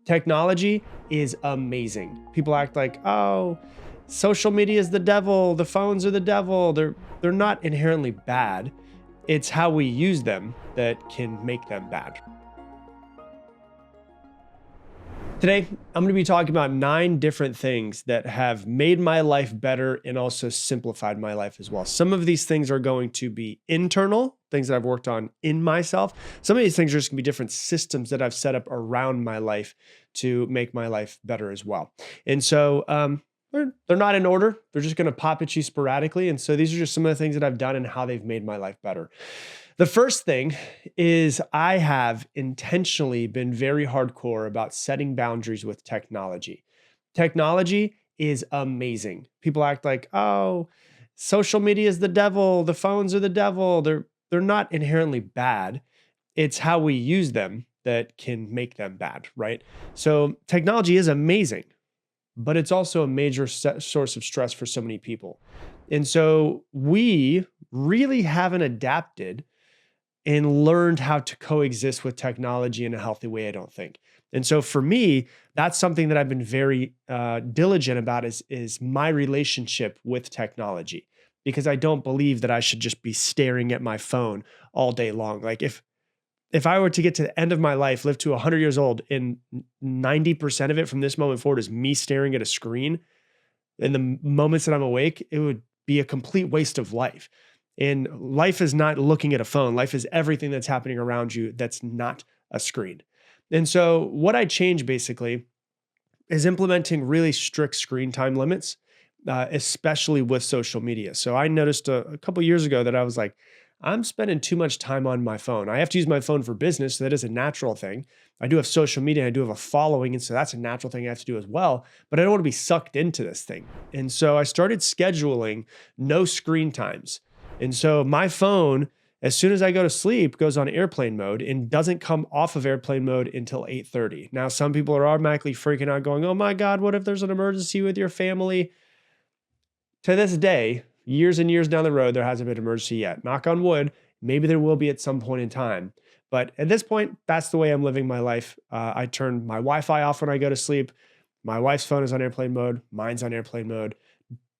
Technology is amazing. People act like, oh, social media is the devil, the phones are the devil. They're not inherently bad. It's how we use them that can make them bad. Today, I'm going to be talking about 9 different things that have made my life better and also simplified my life as well. Some of these things are going to be internal, things that I've worked on in myself. Some of these things are just going to be different systems that I've set up around my life to make my life better as well. And so, they're not in order. They're just going to pop at you sporadically. And so these are just some of the things that I've done and how they've made my life better. The first thing is I have intentionally been very hardcore about setting boundaries with technology. Technology is amazing. People act like, oh, social media is the devil, the phones are the devil. They're not inherently bad. It's how we use them that can make them bad, right? So technology is amazing, but it's also a major source of stress for so many people. And so we really haven't adapted and learned how to coexist with technology in a healthy way, I don't think. And so for me, that's something that I've been very diligent about is my relationship with technology, because I don't believe that I should just be staring at my phone all day long. Like if I were to get to the end of my life, live to 100 years old, and 90% of it from this moment forward is me staring at a screen, in the moments that I'm awake, it would be a complete waste of life. And life is not looking at a phone. Life is everything that's happening around you that's not a screen. And so what I changed basically is implementing really strict screen time limits, especially with social media. So I noticed a couple years ago that I was like, I'm spending too much time on my phone. I have to use my phone for business. So that is a natural thing. I do have social media. I do have a following. And so that's a natural thing I have to do as well. But I don't want to be sucked into this thing. And so I started scheduling no screen times. And so my phone, as soon as I go to sleep, goes on airplane mode and doesn't come off of airplane mode until 8:30. Now, some people are automatically freaking out going, oh my God, what if there's an emergency with your family? To this day, years and years down the road, there hasn't been an emergency yet. Knock on wood, maybe there will be at some point in time. But at this point, that's the way I'm living my life. I turn my Wi-Fi off when I go to sleep. My wife's phone is on airplane mode. Mine's on airplane mode.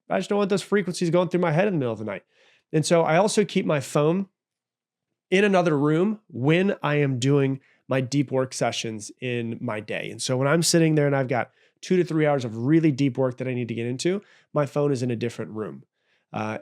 I just don't want those frequencies going through my head in the middle of the night. And so I also keep my phone in another room when I am doing my deep work sessions in my day. And so when I'm sitting there and I've got 2 to 3 hours of really deep work that I need to get into, my phone is in a different room.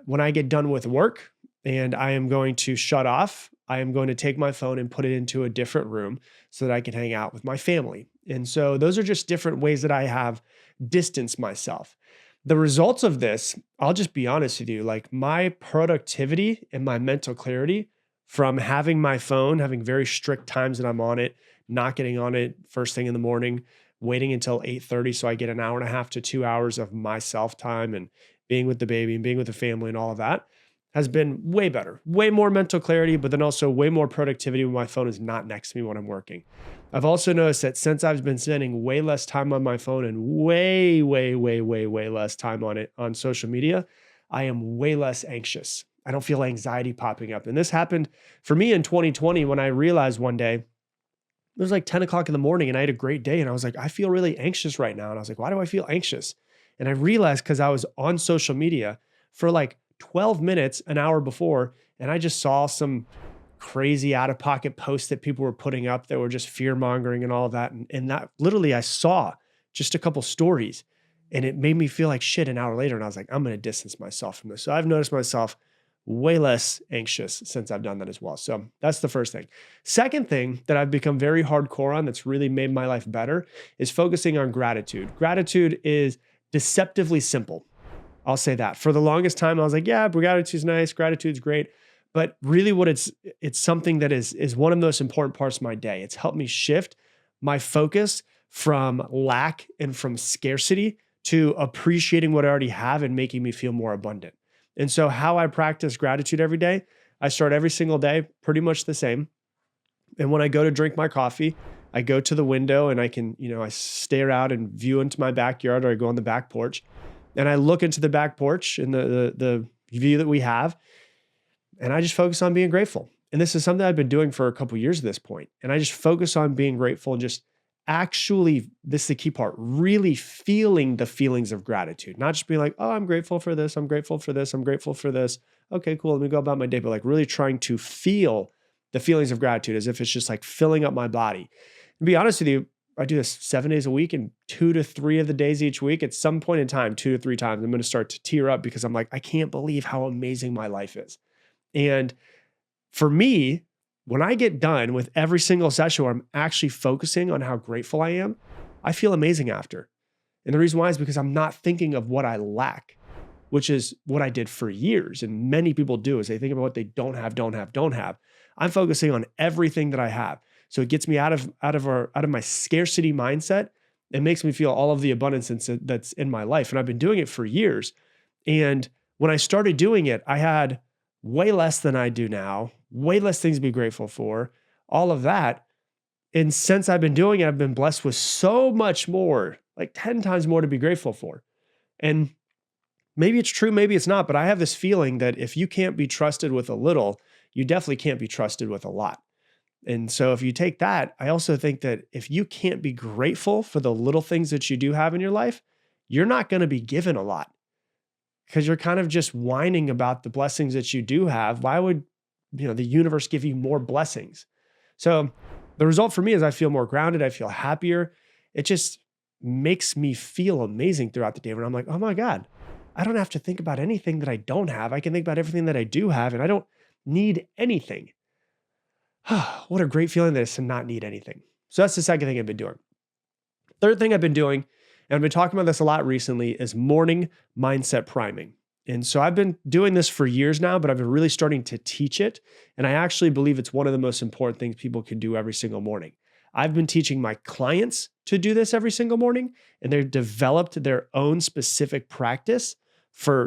When I get done with work and I am going to shut off, I am going to take my phone and put it into a different room so that I can hang out with my family. And so those are just different ways that I have distanced myself. The results of this, I'll just be honest with you, like my productivity and my mental clarity from having my phone, having very strict times that I'm on it, not getting on it first thing in the morning, waiting until 8:30 so I get an hour and a half to 2 hours of myself time and being with the baby and being with the family and all of that has been way better, way more mental clarity, but then also way more productivity when my phone is not next to me when I'm working. I've also noticed that since I've been spending way less time on my phone and way less time on it on social media, I am way less anxious. I don't feel anxiety popping up. And this happened for me in 2020 when I realized one day, it was like 10 o'clock in the morning and I had a great day. And I was like, I feel really anxious right now. And I was like, why do I feel anxious? And I realized because I was on social media for like 12 minutes, an hour before, and I just saw some crazy out of pocket posts that people were putting up that were just fear mongering and all of that. And that literally I saw just a couple stories and it made me feel like shit an hour later. And I was like, I'm going to distance myself from this. So I've noticed myself way less anxious since I've done that as well. So that's the first thing. Second thing that I've become very hardcore on that's really made my life better is focusing on gratitude. Gratitude is deceptively simple. I'll say that. For the longest time, I was like, yeah, gratitude's nice. Gratitude's great. But really what it's something that is one of the most important parts of my day. It's helped me shift my focus from lack and from scarcity to appreciating what I already have and making me feel more abundant. And so how I practice gratitude every day, I start every single day pretty much the same. And when I go to drink my coffee, I go to the window and I can, I stare out and view into my backyard, or I go on the back porch and I look into the back porch and the view that we have. And I just focus on being grateful. And this is something I've been doing for a couple of years at this point. And I just focus on being grateful and just actually, this is the key part, really feeling the feelings of gratitude, not just being like, oh, I'm grateful for this. I'm grateful for this. I'm grateful for this. Okay, cool. Let me go about my day. But like really trying to feel the feelings of gratitude as if it's just like filling up my body. And to be honest with you, I do this 7 days a week, and 2 to 3 of the days each week, at some point in time, 2 to 3 times, I'm going to start to tear up because I'm like, I can't believe how amazing my life is. And for me, when I get done with every single session where I'm actually focusing on how grateful I am, I feel amazing after. And the reason why is because I'm not thinking of what I lack, which is what I did for years. And many people do is they think about what they don't have, don't have, don't have. I'm focusing on everything that I have. So it gets me out of my scarcity mindset. It makes me feel all of the abundance that's in my life. And I've been doing it for years. And when I started doing it, I had way less than I do now, way less things to be grateful for, all of that. And since I've been doing it, I've been blessed with so much more, like 10 times more to be grateful for. And maybe it's true, maybe it's not, but I have this feeling that if you can't be trusted with a little, you definitely can't be trusted with a lot. And so if you take that, I also think that if you can't be grateful for the little things that you do have in your life, you're not going to be given a lot because you're kind of just whining about the blessings that you do have. Why would, the universe give you more blessings? So the result for me is I feel more grounded. I feel happier. It just makes me feel amazing throughout the day when I'm like, oh my God, I don't have to think about anything that I don't have. I can think about everything that I do have, and I don't need anything. What a great feeling that is to not need anything. So that's the second thing I've been doing. Third thing I've been doing, and I've been talking about this a lot recently, is morning mindset priming. And so I've been doing this for years now, but I've been really starting to teach it. And I actually believe it's one of the most important things people can do every single morning. I've been teaching my clients to do this every single morning, and they've developed their own specific practice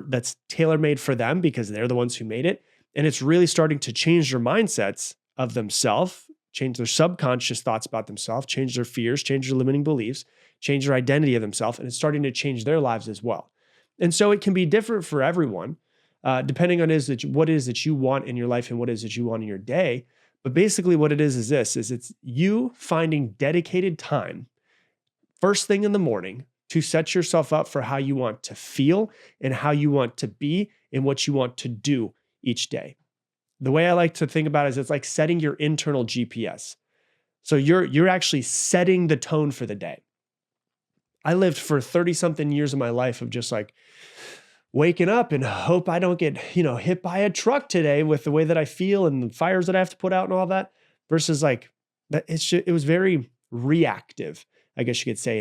that's tailor-made for them because they're the ones who made it. And it's really starting to change their mindsets of themselves, change their subconscious thoughts about themselves, change their fears, change their limiting beliefs, change their identity of themselves, and it's starting to change their lives as well. And so it can be different for everyone, depending on what it is that you want in your life and what it is that you want in your day. But basically what it is it's you finding dedicated time first thing in the morning to set yourself up for how you want to feel and how you want to be and what you want to do each day. The way I like to think about it is it's like setting your internal GPS. So you're actually setting the tone for the day. I lived for 30 something years of my life of just like waking up and hope I don't get, hit by a truck today with the way that I feel and the fires that I have to put out and all that, versus like that it was very reactive, I guess you could say.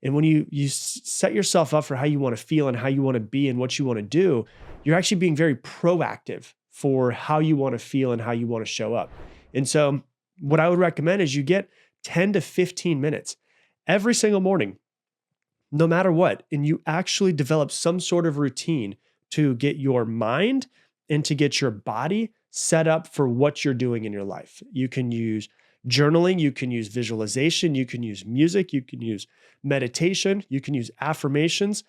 And when you set yourself up for how you want to feel and how you want to be and what you want to do, you're actually being very proactive for how you want to feel and how you want to show up. And so what I would recommend is you get 10 to 15 minutes every single morning, no matter what, and you actually develop some sort of routine to get your mind and to get your body set up for what you're doing in your life. You can use journaling, you can use visualization, you can use music, you can use meditation, you can use affirmations,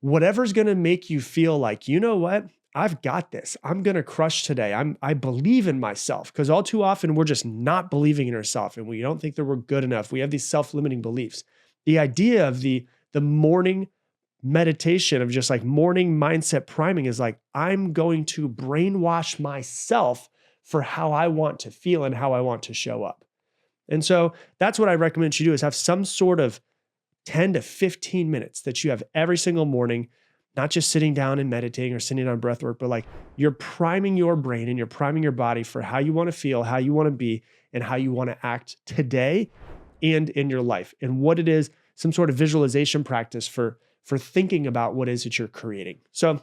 whatever's going to make you feel like, you know what? I've got this. I'm going to crush today. I believe in myself, because all too often we're just not believing in ourselves and we don't think that we're good enough. We have these self-limiting beliefs. The idea of the morning meditation of just like morning mindset priming is like, I'm going to brainwash myself for how I want to feel and how I want to show up. And so that's what I recommend you do, is have some sort of 10 to 15 minutes that you have every single morning, not just sitting down and meditating or sitting on breath work, but like you're priming your brain and you're priming your body for how you want to feel, how you want to be, and how you want to act today and in your life. And what it is, some sort of visualization practice for thinking about what it is that you're creating. So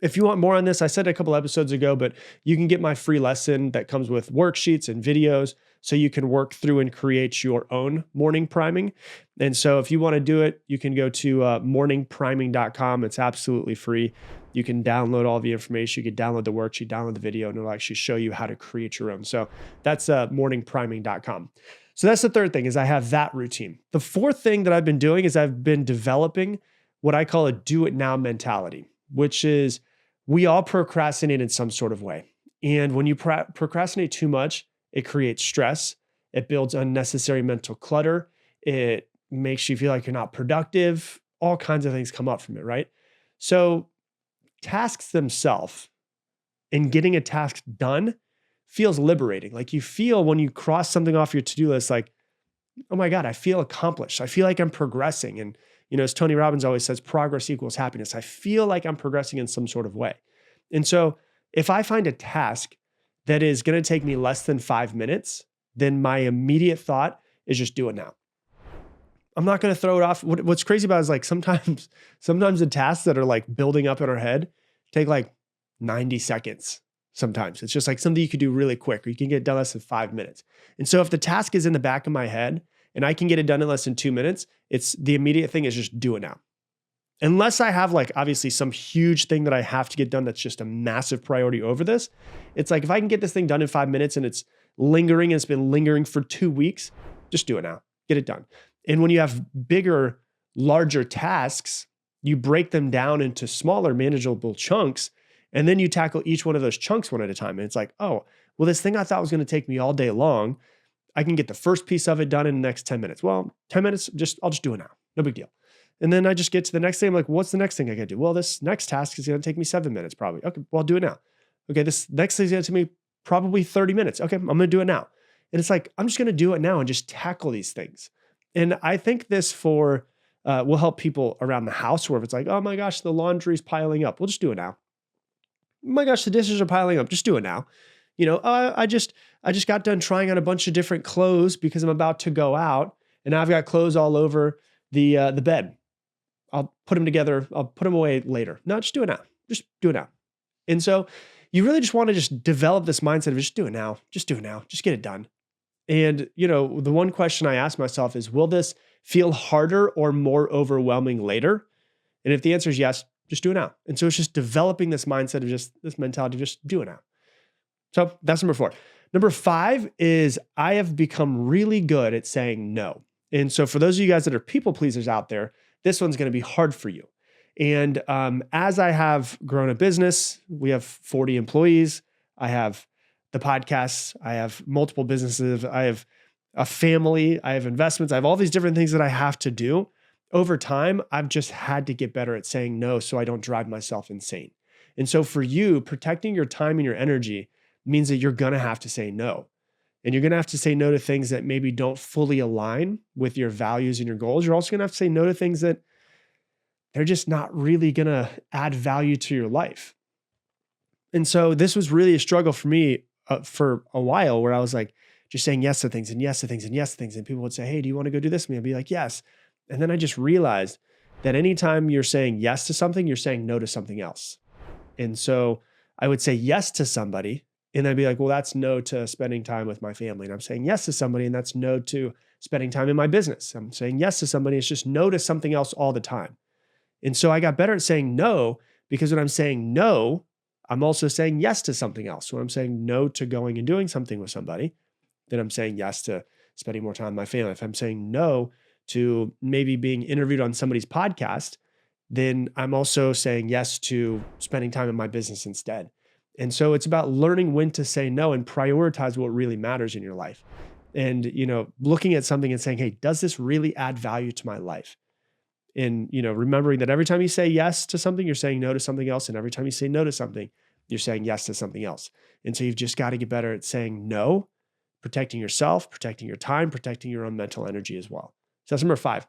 if you want more on this, I said a couple episodes ago, but you can get my free lesson that comes with worksheets and videos so you can work through and create your own morning priming. And so if you want to do it, you can go to morningpriming.com. It's absolutely free. You can download all the information. You can download the worksheet, download the video, and it'll actually show you how to create your own. So that's morningpriming.com. So that's the third thing, is I have that routine. The fourth thing that I've been doing is I've been developing what I call a do it now mentality, which is we all procrastinate in some sort of way. And when you procrastinate too much, it creates stress. It builds unnecessary mental clutter. It makes you feel like you're not productive. All kinds of things come up from it, right? So tasks themselves and getting a task done feels liberating. Like you feel when you cross something off your to-do list, like, oh my God, I feel accomplished. I feel like I'm progressing. And, as Tony Robbins always says, progress equals happiness. I feel like I'm progressing in some sort of way. And so if I find a task that is going to take me less than 5 minutes, then my immediate thought is just do it now. I'm not going to throw it off. What's crazy about it is like sometimes the tasks that are like building up in our head take like 90 seconds. Sometimes it's just like something you could do really quick, or you can get it done less than 5 minutes. And so if the task is in the back of my head and I can get it done in less than 2 minutes, it's the immediate thing is just do it now. Unless I have like obviously some huge thing that I have to get done that's just a massive priority over this. It's like if I can get this thing done in 5 minutes and it's lingering and it's been lingering for 2 weeks, just do it now. Get it done. And when you have bigger, larger tasks, you break them down into smaller, manageable chunks, and then you tackle each one of those chunks one at a time. And it's like, oh, well, this thing I thought was going to take me all day long, I can get the first piece of it done in the next 10 minutes. Well, 10 minutes, I'll just do it now. No big deal. And then I just get to the next thing. I'm like, what's the next thing I got to do? Well, this next task is going to take me 7 minutes probably. Okay, well, I'll do it now. Okay, this next thing is going to take me probably 30 minutes. Okay, I'm going to do it now. And it's like, I'm just going to do it now and just tackle these things. And I think this will help people around the house where if it's like, oh my gosh, the laundry's piling up. We'll just do it now. Oh my gosh, the dishes are piling up. Just do it now. I just got done trying on a bunch of different clothes because I'm about to go out, and now I've got clothes all over the bed. I'll put them together. I'll put them away later. No, just do it now. Just do it now. And so you really just want to just develop this mindset of just do it now. Just do it now. Just get it done. And, the one question I ask myself is, will this feel harder or more overwhelming later? And if the answer is yes, just do it now. And so it's just developing this mindset of just this mentality, of just do it now. So that's number 4. Number 5 is I have become really good at saying no. And so for those of you guys that are people pleasers out there, this one's going to be hard for you. And as I have grown a business, we have 40 employees. I have the podcasts. I have multiple businesses. I have a family. I have investments. I have all these different things that I have to do. Over time, I've just had to get better at saying no so I don't drive myself insane. And so for you, protecting your time and your energy means that you're going to have to say no. And you're going to have to say no to things that maybe don't fully align with your values and your goals. You're also going to have to say no to things that they're just not really going to add value to your life. And so this was really a struggle for me for a while, where I was like just saying yes to things and yes to things and yes to things. And people would say, hey, do you want to go do this with me? I'd be like, yes. And then I just realized that anytime you're saying yes to something, you're saying no to something else. And so I would say yes to somebody, and I'd be like, well, that's no to spending time with my family. And I'm saying yes to somebody, and that's no to spending time in my business. I'm saying yes to somebody, it's just no to something else all the time. And so I got better at saying no, because when I'm saying no, I'm also saying yes to something else. When I'm saying no to going and doing something with somebody, then I'm saying yes to spending more time with my family. If I'm saying no to maybe being interviewed on somebody's podcast, then I'm also saying yes to spending time in my business instead. And so it's about learning when to say no and prioritize what really matters in your life. And, looking at something and saying, hey, does this really add value to my life? And, remembering that every time you say yes to something, you're saying no to something else. And every time you say no to something, you're saying yes to something else. And so you've just got to get better at saying no, protecting yourself, protecting your time, protecting your own mental energy as well. So that's number 5.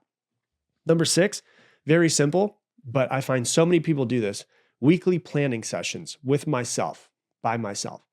Number 6, very simple, but I find so many people do this: weekly planning sessions with myself, by myself.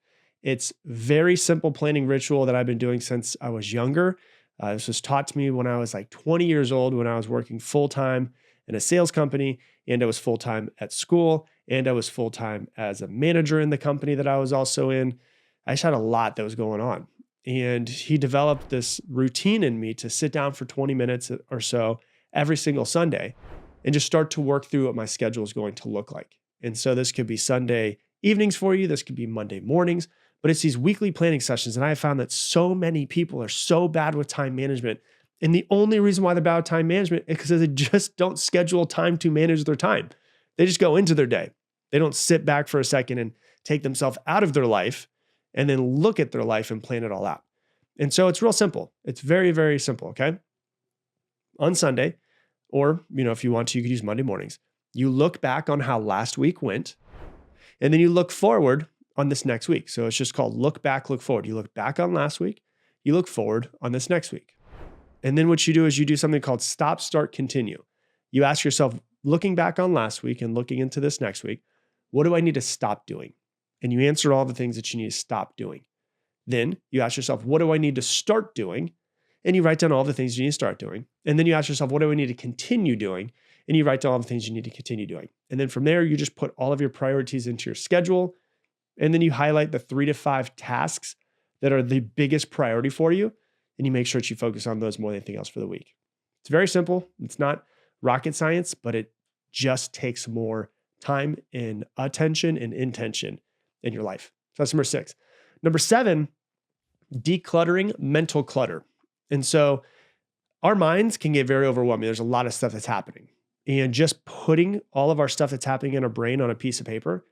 It's very simple planning ritual that I've been doing since I was younger. This was taught to me when I was like 20 years old, when I was working full-time in a sales company, and I was full-time at school, and I was full-time as a manager in the company that I was also in. I just had a lot that was going on. And he developed this routine in me to sit down for 20 minutes or so every single Sunday and just start to work through what my schedule is going to look like. And so this could be Sunday evenings for you. This could be Monday mornings, but it's these weekly planning sessions. And I have found that so many people are so bad with time management. And the only reason why they're bad with time management is because they just don't schedule time to manage their time. They just go into their day. They don't sit back for a second and take themselves out of their life and then look at their life and plan it all out. And so it's real simple. It's very, very simple, okay? on Sunday, or, if you want to, you could use Monday mornings. You look back on how last week went, and then you look forward on this next week. So it's just called look back, look forward. You look back on last week, you look forward on this next week. And then what you do is you do something called stop, start, continue. You ask yourself, looking back on last week and looking into this next week, what do I need to stop doing? And you answer all the things that you need to stop doing. Then you ask yourself, what do I need to start doing? And you write down all the things you need to start doing. And then you ask yourself, what do I need to continue doing? And you write down all the things you need to continue doing. And then from there, you just put all of your priorities into your schedule. And then you highlight the 3 to 5 tasks that are the biggest priority for you. And you make sure that you focus on those more than anything else for the week. It's very simple. It's not rocket science, but it just takes more time and attention and intention in your life. So that's number 6. Number 7, decluttering mental clutter. And so our minds can get very overwhelming. There's a lot of stuff that's happening. And just putting all of our stuff that's happening in our brain on a piece of paper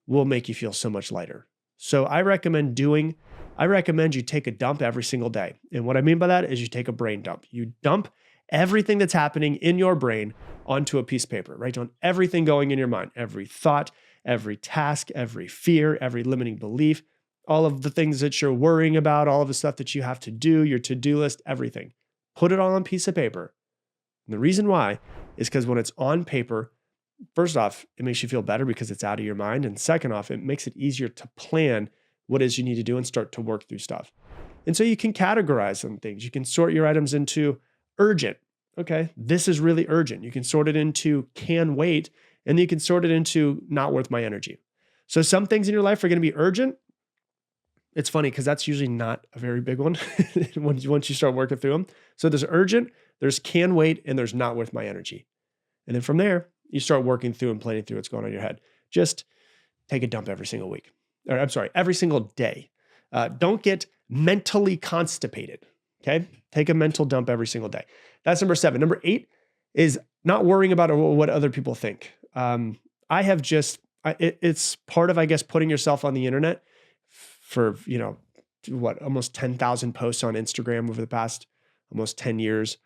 will make you feel so much lighter. So I recommend you take a dump every single day. And what I mean by that is you take a brain dump. You dump everything that's happening in your brain onto a piece of paper. Write down everything going in your mind, every thought, every task, every fear, every limiting belief, all of the things that you're worrying about, all of the stuff that you have to do, your to-do list, everything. Put it all on a piece of paper. And the reason why is because when it's on paper, first off, it makes you feel better because it's out of your mind. And second off, it makes it easier to plan what it is you need to do and start to work through stuff. And so you can categorize some things. You can sort your items into urgent. Okay, this is really urgent. You can sort it into can wait, and then you can sort it into not worth my energy. So some things in your life are going to be urgent. It's funny because that's usually not a very big one once you start working through them. So there's urgent, there's can wait, and there's not worth my energy. And then from there, you start working through and planning through what's going on in your head. Just take a dump every single week. Every single day. Don't get mentally constipated. Okay. Take a mental dump every single day. That's number 7. Number 8 is not worrying about what other people think. It's part of, I guess, putting yourself on the internet for, almost 10,000 posts on Instagram over the past almost 10 years,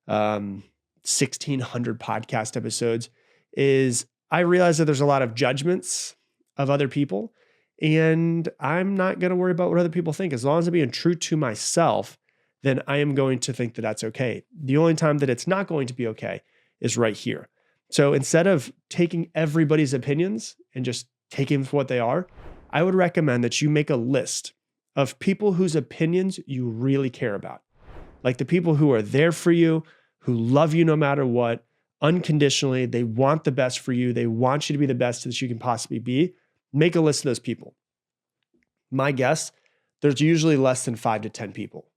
1,600 podcast episodes, is I realize that there's a lot of judgments of other people, and I'm not going to worry about what other people think. As long as I'm being true to myself, then I am going to think that that's okay. The only time that it's not going to be okay is right here. So instead of taking everybody's opinions and just taking them for what they are, I would recommend that you make a list of people whose opinions you really care about. Like the people who are there for you, who love you no matter what, unconditionally. They want the best for you. They want you to be the best that you can possibly be. Make a list of those people. My guess, there's usually less than 5 to 10 people,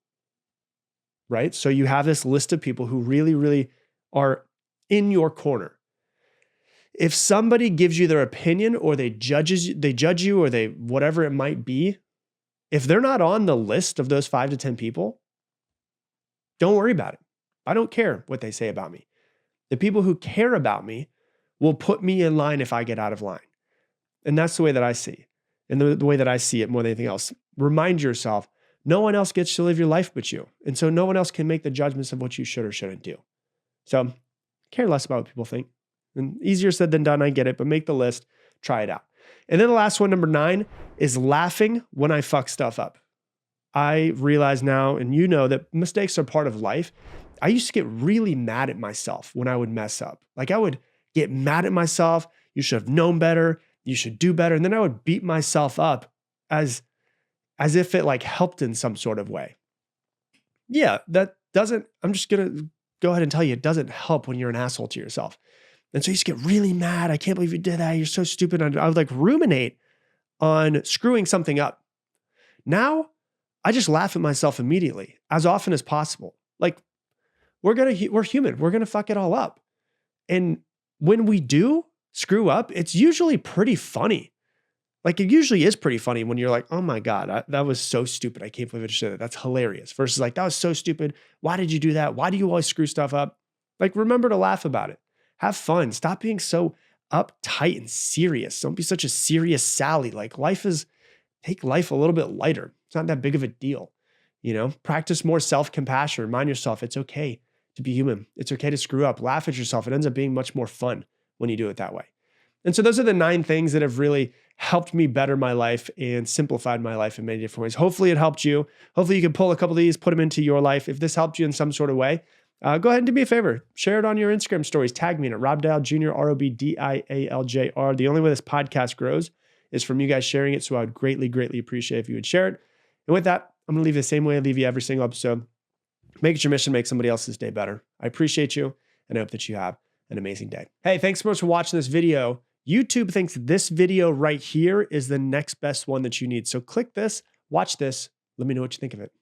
right? So you have this list of people who really, really are in your corner. If somebody gives you their opinion or they judge you or they whatever it might be, if they're not on the list of those 5 to 10 people, don't worry about it. I don't care what they say about me. The people who care about me will put me in line if I get out of line. And that's the way that I see. And the way that I see it more than anything else. Remind yourself, no one else gets to live your life but you. And so no one else can make the judgments of what you should or shouldn't do. So care less about what people think. And easier said than done, I get it, but make the list, try it out. And then the last one, number 9, is laughing when I fuck stuff up. I realize now, and you know that mistakes are part of life. I used to get really mad at myself when I would mess up. Like I would get mad at myself. You should have known better. You should do better. And then I would beat myself up as if it like helped in some sort of way. Yeah, I'm just going to go ahead and tell you, it doesn't help when you're an asshole to yourself. And so you just get really mad. I can't believe you did that. You're so stupid. I would like ruminate on screwing something up. Now I just laugh at myself immediately as often as possible. Like we're human. We're going to fuck it all up. And when we do screw up, it's usually pretty funny. Like it usually is pretty funny when you're like, oh my God, that was so stupid. I can't believe I just did that. That's hilarious. Versus like, that was so stupid. Why did you do that? Why do you always screw stuff up? Like, remember to laugh about it. Have fun. Stop being so uptight and serious. Don't be such a serious Sally. Like take life a little bit lighter. It's not that big of a deal. Practice more self-compassion. Remind yourself it's okay to be human. It's okay to screw up, laugh at yourself. It ends up being much more fun when you do it that way. And so those are the 9 things that have really helped me better my life and simplified my life in many different ways. Hopefully it helped you. Hopefully you can pull a couple of these, put them into your life. If this helped you in some sort of way, go ahead and do me a favor. Share it on your Instagram stories. Tag me in it, Rob Dial Jr., ROBDIALJR. The only way this podcast grows is from you guys sharing it. So I would greatly, greatly appreciate if you would share it. And with that, I'm going to leave you the same way I leave you every single episode. Make it your mission to make somebody else's day better. I appreciate you, and I hope that you have an amazing day. Hey, thanks so much for watching this video. YouTube thinks this video right here is the next best one that you need. So click this, watch this, let me know what you think of it.